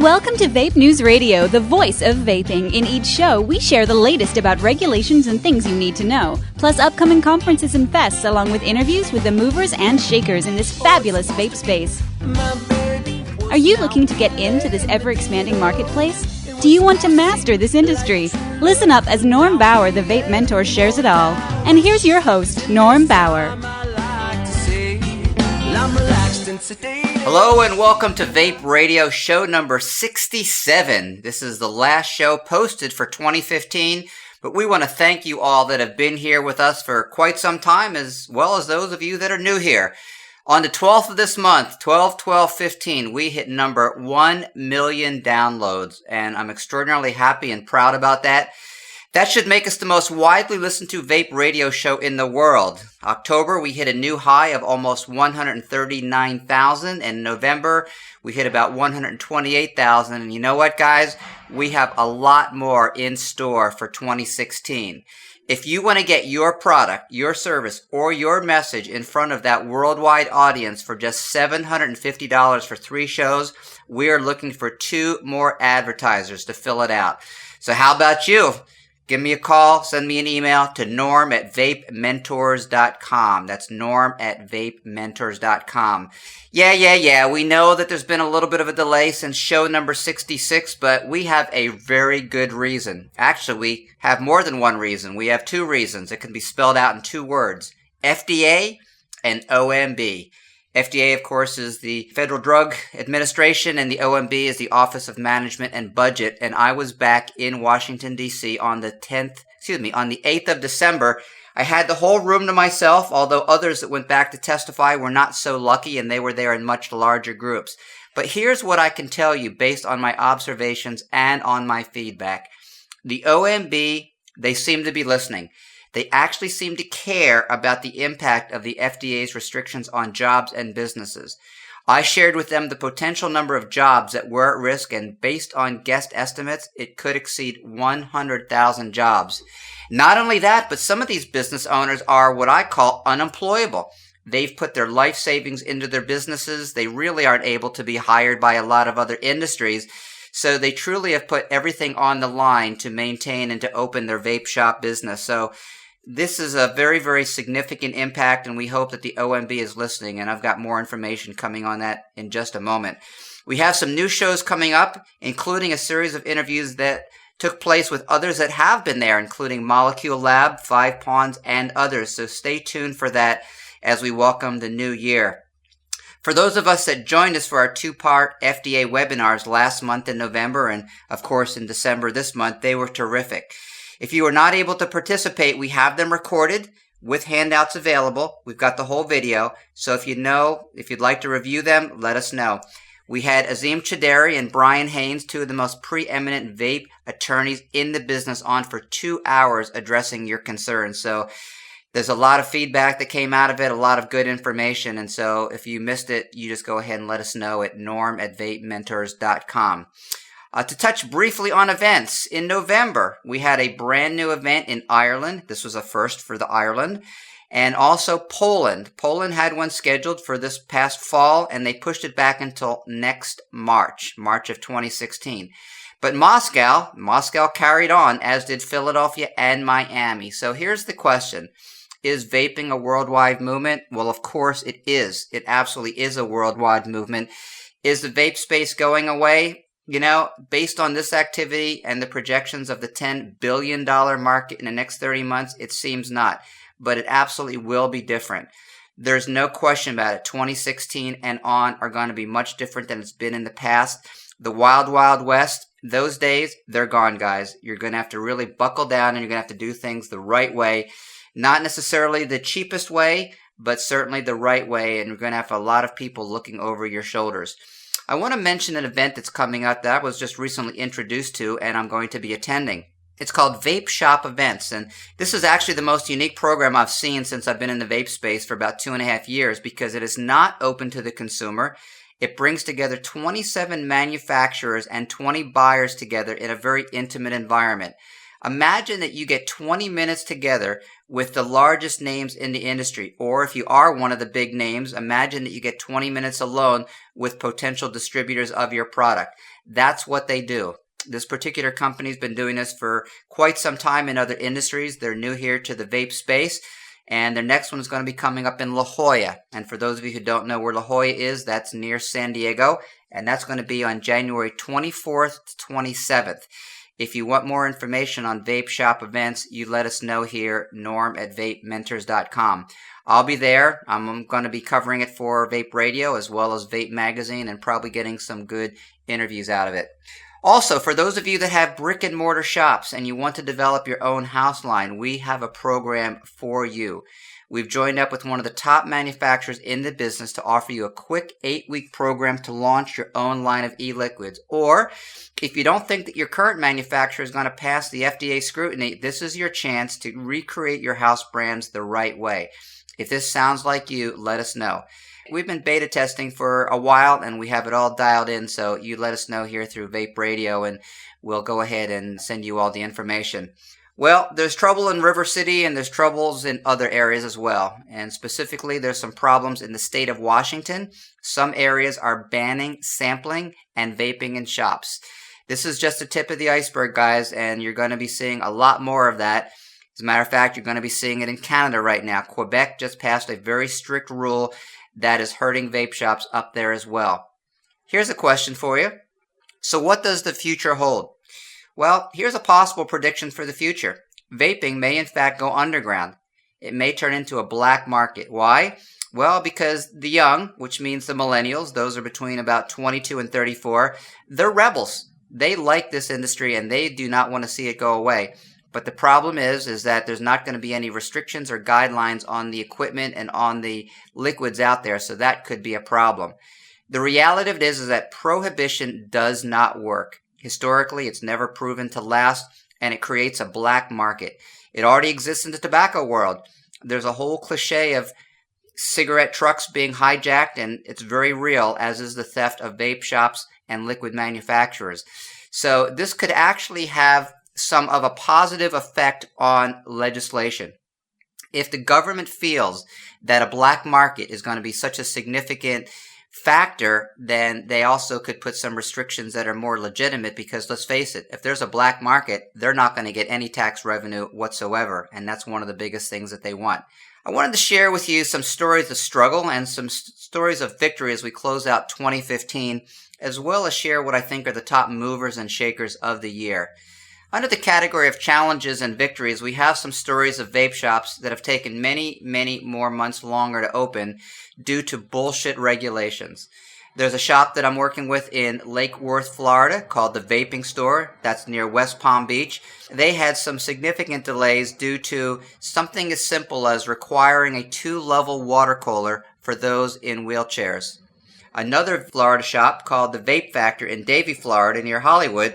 Welcome to Vape News Radio, the voice of vaping. In each show, we share the latest about regulations and things you need to know, plus upcoming conferences and fests, along with interviews with the movers and shakers in this fabulous vape space. Are you looking to get into this ever-expanding marketplace? Do you want to master this industry? Listen up as Norm Bauer, the Vape Mentor, shares it all. And here's your host, Norm Bauer. Hello and welcome to Vape Radio show number 67. This is the last show posted for 2015, but we want to thank you all that have been here with us for quite some time, as well as those of you that are new here. On the 12th of this month, 12/12/15, we hit number 1 million downloads, and I'm extraordinarily happy and proud about that. That should make us the most widely listened to vape radio show in the world. October, we hit a new high of almost 139,000. And in November, we hit about 128,000. And you know what, guys? We have a lot more in store for 2016. If you want to get your product, your service, or your message in front of that worldwide audience for just $750 for 3 shows, we are looking for 2 more advertisers to fill it out. So how about you? Give me a call, send me an email to norm@vapementors.com. That's norm@vapementors.com. Yeah, we know that there's been a little bit of a delay since show number 66, but we have a very good reason. Actually, we have more than one reason. We have 2 reasons. It can be spelled out in 2 words: FDA and OMB. FDA, of course, is the Federal Drug Administration, and the OMB is the Office of Management and Budget. And I was back in Washington, D.C. on the 8th of December. I had the whole room to myself, although others that went back to testify were not so lucky, and they were there in much larger groups. But here's what I can tell you based on my observations and on my feedback. The OMB, they seem to be listening. They actually seem to care about the impact of the FDA's restrictions on jobs and businesses. I shared with them the potential number of jobs that were at risk, and based on guest estimates, it could exceed 100,000 jobs. Not only that, but some of these business owners are what I call unemployable. They've put their life savings into their businesses. They really aren't able to be hired by a lot of other industries. So they truly have put everything on the line to maintain and to open their vape shop business. So this is a very, very significant impact, and we hope that the OMB is listening, and I've got more information coming on that in just a moment. We have some new shows coming up, including a series of interviews that took place with others that have been there, including Molecule Lab, 5 Pawns, and others. So stay tuned for that as we welcome the new year. For those of us that joined us for our 2-part FDA webinars last month in November and, of course, in December this month, they were terrific. If you were not able to participate, we have them recorded with handouts available. We've got the whole video. So if you'd like to review them, let us know. We had Azim Chideri and Brian Haynes, 2 of the most preeminent vape attorneys in the business, on for 2 hours addressing your concerns. So there's a lot of feedback that came out of it, a lot of good information. And so if you missed it, you just go ahead and let us know at norm@vapementors.com. To touch briefly on events, in November, we had a brand new event in Ireland. This was a first for the Ireland. And also Poland. Poland had one scheduled for this past fall, and they pushed it back until next March of 2016. But Moscow carried on, as did Philadelphia and Miami. So here's the question. Is vaping a worldwide movement? Well, of course it is. It absolutely is a worldwide movement. Is the vape space going away? You know, based on this activity and the projections of the $10 billion market in the next 30 months, it seems not. But it absolutely will be different. There's no question about it. 2016 and on are going to be much different than it's been in the past. The wild, wild west, those days, they're gone, guys. You're going to have to really buckle down, and you're going to have to do things the right way. Not necessarily the cheapest way, but certainly the right way. And you're going to have a lot of people looking over your shoulders. I want to mention an event that's coming up that I was just recently introduced to, and I'm going to be attending. It's called Vape Shop Events, and this is actually the most unique program I've seen since I've been in the vape space for about 2.5 years, because it is not open to the consumer. It brings together 27 manufacturers and 20 buyers together in a very intimate environment. Imagine that you get 20 minutes together with the largest names in the industry. Or if you are one of the big names, imagine that you get 20 minutes alone with potential distributors of your product. That's what they do. This particular company's been doing this for quite some time in other industries. They're new here to the vape space, and their next one is going to be coming up in La Jolla. And for those of you who don't know where La Jolla is, that's near San Diego, and that's going to be on January 24th to 27th. If you want more information on vape shop events, you let us know here, norm@vapementors.com. I'll be there. I'm going to be covering it for Vape Radio as well as Vape Magazine, and probably getting some good interviews out of it. Also, for those of you that have brick and mortar shops and you want to develop your own house line, we have a program for you. We've joined up with one of the top manufacturers in the business to offer you a quick 8-week program to launch your own line of e-liquids. Or if you don't think that your current manufacturer is going to pass the FDA scrutiny, this is your chance to recreate your house brands the right way. If this sounds like you, let us know. We've been beta testing for a while and we have it all dialed in, so you let us know here through Vape Radio and we'll go ahead and send you all the information. Well, there's trouble in River City and there's troubles in other areas as well. And specifically, there's some problems in the state of Washington. Some areas are banning sampling and vaping in shops. This is just the tip of the iceberg, guys, and you're going to be seeing a lot more of that. As a matter of fact, you're going to be seeing it in Canada right now. Quebec just passed a very strict rule that is hurting vape shops up there as well. Here's a question for you. So what does the future hold? Well, here's a possible prediction for the future. Vaping may in fact go underground. It may turn into a black market. Why? Well, because the young, which means the millennials, those are between about 22 and 34, they're rebels. They like this industry and they do not want to see it go away. But the problem is that there's not going to be any restrictions or guidelines on the equipment and on the liquids out there, so that could be a problem. The reality of it is that prohibition does not work. Historically, it's never proven to last, and it creates a black market. It already exists in the tobacco world. There's a whole cliche of cigarette trucks being hijacked, and it's very real, as is the theft of vape shops and liquid manufacturers. So this could actually have some of a positive effect on legislation. If the government feels that a black market is going to be such a significant factor, then they also could put some restrictions that are more legitimate, because let's face it, if there's a black market, they're not going to get any tax revenue whatsoever, and that's one of the biggest things that they want. I wanted to share with you some stories of struggle and some stories of victory as we close out 2015, as well as share what I think are the top movers and shakers of the year. Under the category of challenges and victories, we have some stories of vape shops that have taken many, many more months longer to open due to bullshit regulations. There's a shop that I'm working with in Lake Worth, Florida, called the Vaping Store. That's near West Palm Beach. They had some significant delays due to something as simple as requiring a 2-level water cooler for those in wheelchairs. Another Florida shop called the Vape Factor in Davie, Florida, near Hollywood,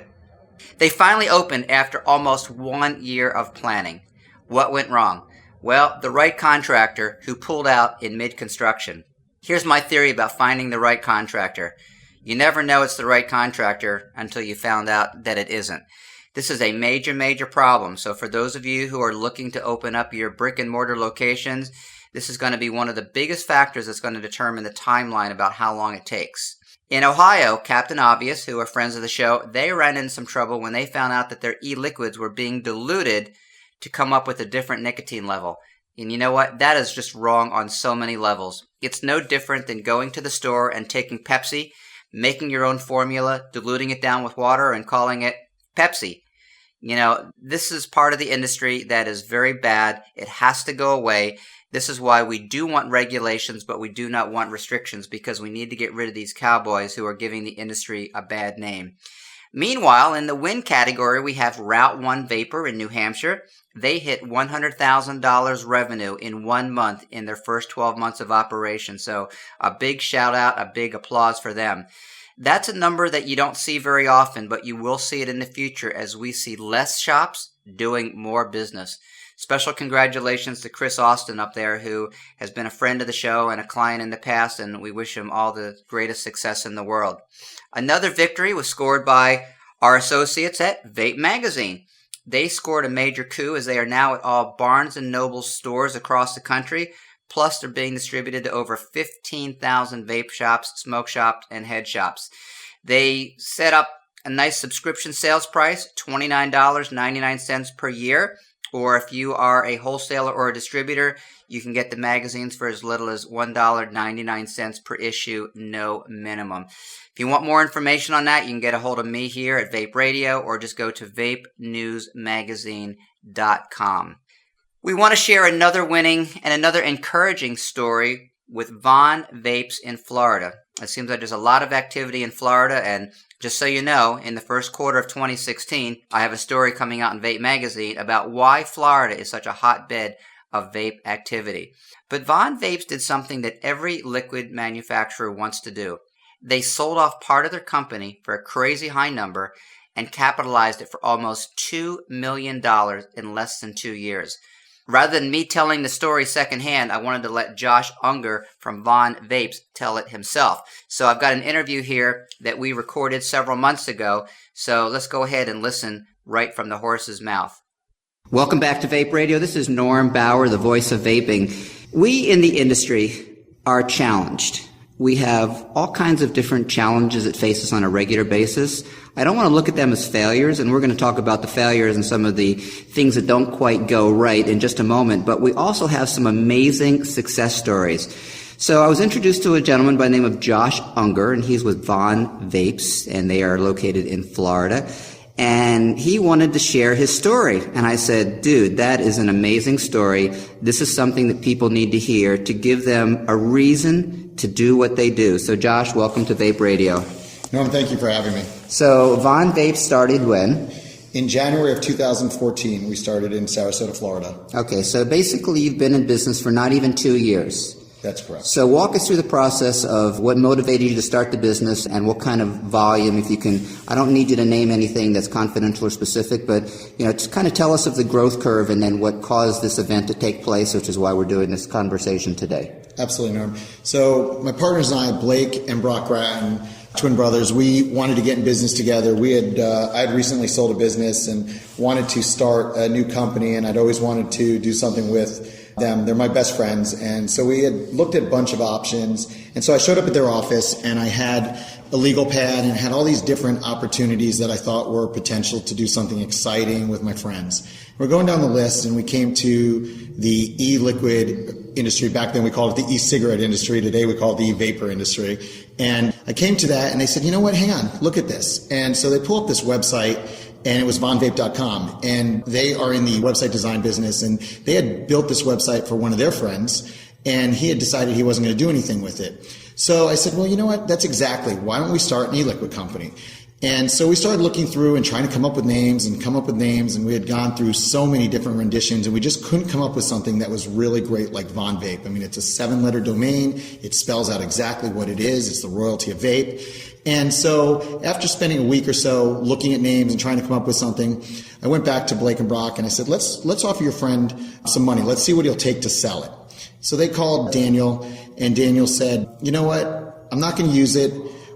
they finally opened after almost 1 year of planning. What went wrong? Well, the right contractor who pulled out in mid-construction. Here's my theory about finding the right contractor. You never know it's the right contractor until you found out that it isn't. This is a major, major problem. So for those of you who are looking to open up your brick and mortar locations, this is going to be one of the biggest factors that's going to determine the timeline about how long it takes. In Ohio, Captain Obvious, who are friends of the show, they ran into some trouble when they found out that their e-liquids were being diluted to come up with a different nicotine level. And you know what? That is just wrong on so many levels. It's no different than going to the store and taking Pepsi, making your own formula, diluting it down with water, and calling it Pepsi. You know, this is part of the industry that is very bad. It has to go away. This is why we do want regulations, but we do not want restrictions, because we need to get rid of these cowboys who are giving the industry a bad name. Meanwhile, in the win category, we have Route 1 Vapor in New Hampshire. They hit $100,000 revenue in 1 month in their first 12 months of operation. So a big shout out, a big applause for them. That's a number that you don't see very often, but you will see it in the future as we see less shops doing more business. Special congratulations to Chris Austin up there, who has been a friend of the show and a client in the past, and we wish him all the greatest success in the world. Another victory was scored by our associates at Vape Magazine. They scored a major coup as they are now at all Barnes & Noble stores across the country. Plus, they're being distributed to over 15,000 vape shops, smoke shops, and head shops. They set up a nice subscription sales price, $29.99 per year. Or if you are a wholesaler or a distributor, you can get the magazines for as little as $1.99 per issue, no minimum. If you want more information on that, you can get a hold of me here at Vape Radio or just go to vapenewsmagazine.com. We want to share another winning and another encouraging story with Von Vapes in Florida. It seems like there's a lot of activity in Florida, and just so you know, in the first quarter of 2016, I have a story coming out in Vape Magazine about why Florida is such a hotbed of vape activity. But Von Vapes did something that every liquid manufacturer wants to do. They sold off part of their company for a crazy high number and capitalized it for almost $2 million in less than 2 years. Rather than me telling the story secondhand, I wanted to let Josh Unger from Von Vapes tell it himself. So I've got an interview here that we recorded several months ago. So let's go ahead and listen right from the horse's mouth. Welcome back to Vape Radio. This is Norm Bauer, the voice of vaping. We in the industry are challenged. We have all kinds of different challenges that face us on a regular basis. I don't want to look at them as failures, and we're going to talk about the failures and some of the things that don't quite go right in just a moment, but we also have some amazing success stories. So I was introduced to a gentleman by the name of Josh Unger, and he's with Von Vapes, and they are located in Florida. And he wanted to share his story. And I said, dude, that is an amazing story. This is something that people need to hear to give them a reason to do what they do. So Josh, welcome to Vape Radio. Norm, thank you for having me. So Von Vapes started when? In January of 2014, we started in Sarasota, Florida. Okay, so basically you've been in business for not even 2 years. That's correct. So walk us through the process of what motivated you to start the business and what kind of volume, if you can. I don't need you to name anything that's confidential or specific, but just kind of tell us of the growth curve and then what caused this event to take place, which is why we're doing this conversation today. Absolutely, Norm. So my partners and I, Blake and Brock Gratton, twin brothers, we wanted to get in business together. I had recently sold a business and wanted to start a new company, and I'd always wanted to do something with them. They're my best friends. And so we had looked at a bunch of options. And so I showed up at their office and I had a legal pad and had all these different opportunities that I thought were potential to do something exciting with my friends. We're going down the list and we came to the e-liquid industry. Back then we called it the e-cigarette industry. Today we call it the e-vapor industry. And I came to that and they said, you know what, hang on, look at this. And so they pull up this website, and it was vonvape.com, and they are in the website design business, and they had built this website for one of their friends, and he had decided he wasn't going to do anything with it. So I said, well, you know what, that's exactly, why don't we start an e-liquid company? And so we started looking through and trying to come up with names, and we had gone through so many different renditions, and we just couldn't come up with something that was really great like Von Vape. I mean, it's a 7-letter domain. It spells out exactly what it is. It's the royalty of vape. And so after spending a week or so looking at names and trying to come up with something, I went back to Blake and Brock and I said, let's offer your friend some money. Let's see what he'll take to sell it. So they called Daniel, and Daniel said, you know what, I'm not going to use it.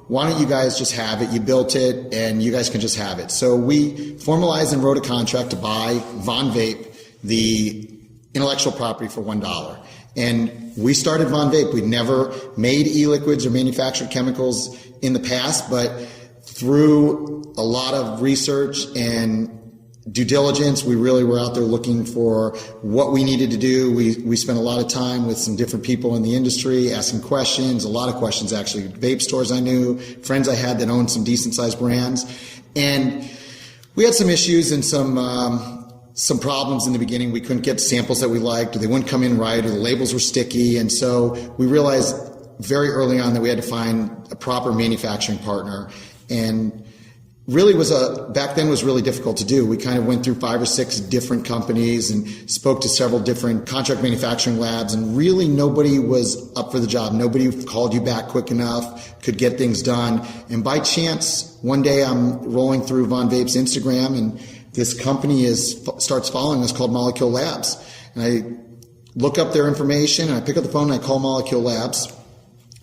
Why don't you guys just have it? You built it and you guys can just have it. So we formalized and wrote a contract to buy Von Vape, the intellectual property, for $1. And we started Von Vape. We'd never made e-liquids or manufactured chemicals in the past, but through a lot of research and due diligence, we really were out there looking for what we needed to do. We spent a lot of time with some different people in the industry, asking questions, a lot of questions actually. Vape stores I knew, friends I had that owned some decent sized brands. And we had some issues and some problems in the beginning. We couldn't get samples that we liked, or they wouldn't come in right, or the labels were sticky. And so we realized very early on that we had to find a proper manufacturing partner. And really back then was really difficult to do. We kind of went through 5 or 6 different companies and spoke to several different contract manufacturing labs, and really nobody was up for the job. Nobody called you back quick enough, could get things done. And by chance, one day I'm rolling through Von Vape's Instagram, and this company starts following us called Molecule Labs. And I look up their information, and I pick up the phone and I call Molecule Labs.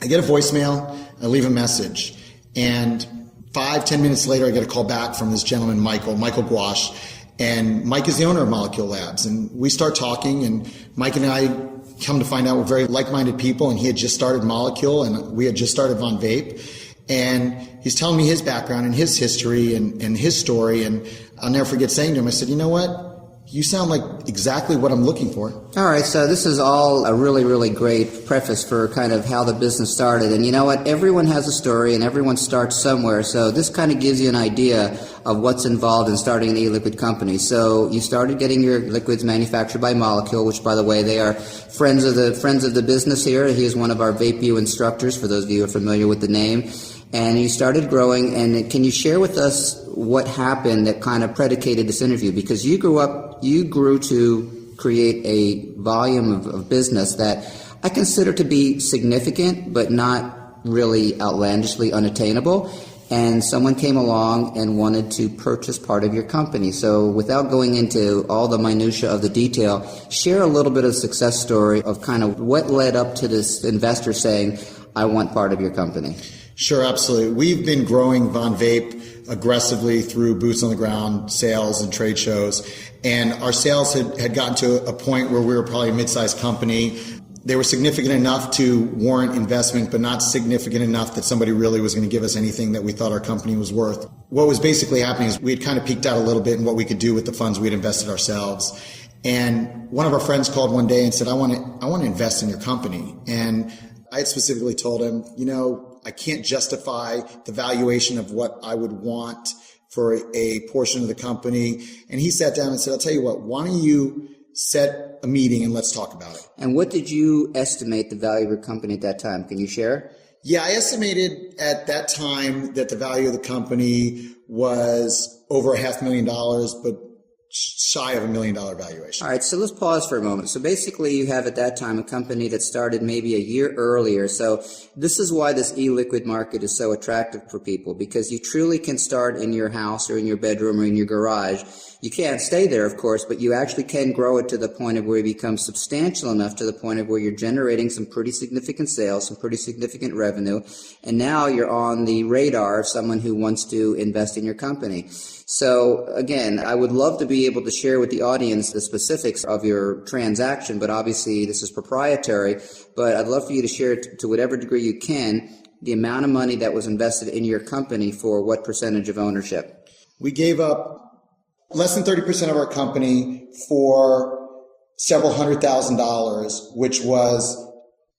I get a voicemail, I leave a message, and 5-10 minutes later, I get a call back from this gentleman, Michael Gouache, And Mike is the owner of Molecule Labs. And we start talking, and Mike and I come to find out we're very like-minded people, and he had just started Molecule, and we had just started Von Vape. And he's telling me his background and his history and his story. And I'll never forget saying to him, I said, you know what? You sound like exactly what I'm looking for. All right, so this is all a really, really great preface for kind of how the business started. And you know what? Everyone has a story, and everyone starts somewhere. So this kind of gives you an idea of what's involved in starting an e-liquid company. So you started getting your liquids manufactured by Molecule, which, by the way, they are friends of the business here. He is one of our VapeU instructors, for those of you who are familiar with the name. And you started growing, and can you share with us what happened that kind of predicated this interview? Because you grew to create a volume of business that I consider to be significant, but not really outlandishly unattainable. And someone came along and wanted to purchase part of your company. So without going into all the minutia of the detail, share a little bit of the success story of kind of what led up to this investor saying, I want part of your company. Sure, absolutely. We've been growing Von Vape aggressively through boots on the ground sales and trade shows. And our sales had gotten to a point where we were probably a mid-sized company. They were significant enough to warrant investment, but not significant enough that somebody really was going to give us anything that we thought our company was worth. What was basically happening is we had kind of peaked out a little bit in what we could do with the funds we had invested ourselves. And one of our friends called one day and said, I want to invest in your company. And I had specifically told him, you know, I can't justify the valuation of what I would want for a portion of the company. And he sat down and said, I'll tell you what, why don't you set a meeting and let's talk about it. And what did you estimate the value of your company at that time? Can you share? Yeah, I estimated at that time that the value of the company was over $500,000, but shy of $1 million valuation. All right, so let's pause for a moment. So basically you have at that time a company that started maybe a year earlier. So this is why this e-liquid market is so attractive for people, because you truly can start in your house or in your bedroom or in your garage. You can't stay there, of course, but you actually can grow it to the point of where it becomes substantial enough to the point of where you're generating some pretty significant sales, some pretty significant revenue, and now you're on the radar of someone who wants to invest in your company. So again, I would love to be able to share with the audience the specifics of your transaction, but obviously this is proprietary, but I'd love for you to share to whatever degree you can the amount of money that was invested in your company for what percentage of ownership. We gave up less than 30% of our company for several $100,000, which was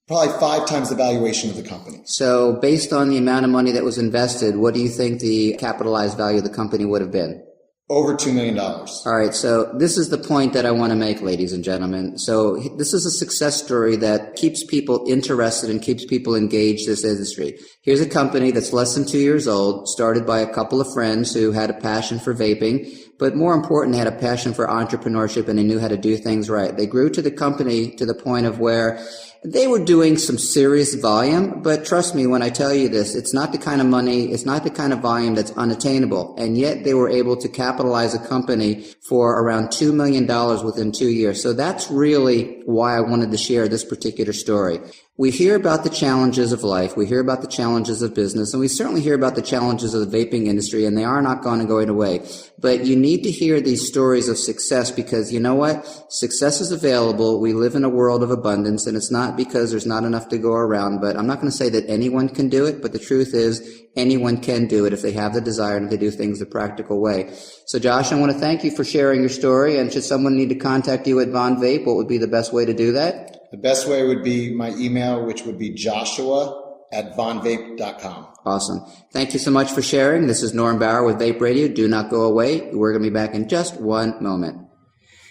probably 5 times the valuation of the company. So based on the amount of money that was invested, what do you think the capitalized value of the company would have been? Over $2 million. All right, so this is the point that I want to make, ladies and gentlemen. So this is a success story that keeps people interested and keeps people engaged in this industry. Here's a company that's less than 2 years old, started by a couple of friends who had a passion for vaping, but more important, they had a passion for entrepreneurship and they knew how to do things right. They grew to the company to the point of where they were doing some serious volume, but trust me when I tell you this, it's not the kind of money, it's not the kind of volume that's unattainable. And yet they were able to capitalize a company for around $2 million within 2 years. So that's really why I wanted to share this particular story. We hear about the challenges of life, we hear about the challenges of business, and we certainly hear about the challenges of the vaping industry, and they are not going to go away. But you need to hear these stories of success because you know what? Success is available. We live in a world of abundance, and it's not because there's not enough to go around. But I'm not going to say that anyone can do it, but the truth is anyone can do it if they have the desire and if they do things the practical way. So Josh, I want to thank you for sharing your story, and should someone need to contact you at Von Vape, what would be the best way to do that? The best way would be my email, which would be joshua@vonvape.com. Awesome. Thank you so much for sharing. This is Norm Bauer with Vape Radio. Do not go away. We're going to be back in just one moment.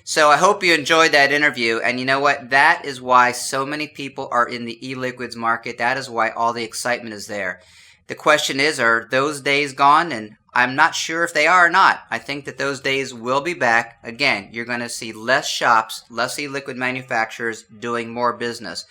So I hope you enjoyed that interview. And you know what? That is why so many people are in the e-liquids market. That is why all the excitement is there. The question is, are those days gone? And I'm not sure if they are or not. I think that those days will be back. Again, you're going to see less shops, less e-liquid manufacturers doing more business.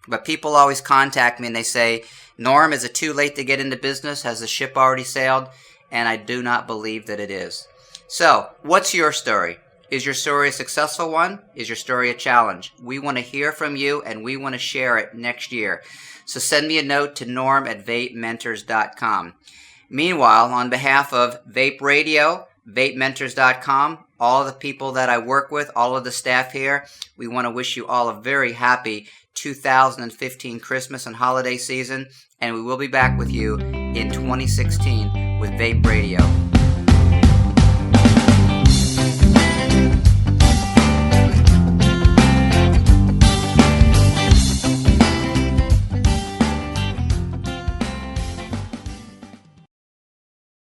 But people always contact me and they say, Norm, is it too late to get into business? Has the ship already sailed? And I do not believe that it is. So, what's your story? Is your story a successful one? Is your story a challenge? We want to hear from you and we want to share it next year. So send me a note to norm@vapementors.com. Meanwhile, on behalf of Vape Radio, VapeMentors.com, all the people that I work with, all of the staff here. We want to wish you all a very happy 2015 Christmas and holiday season, and we will be back with you in 2016 with Vape Radio.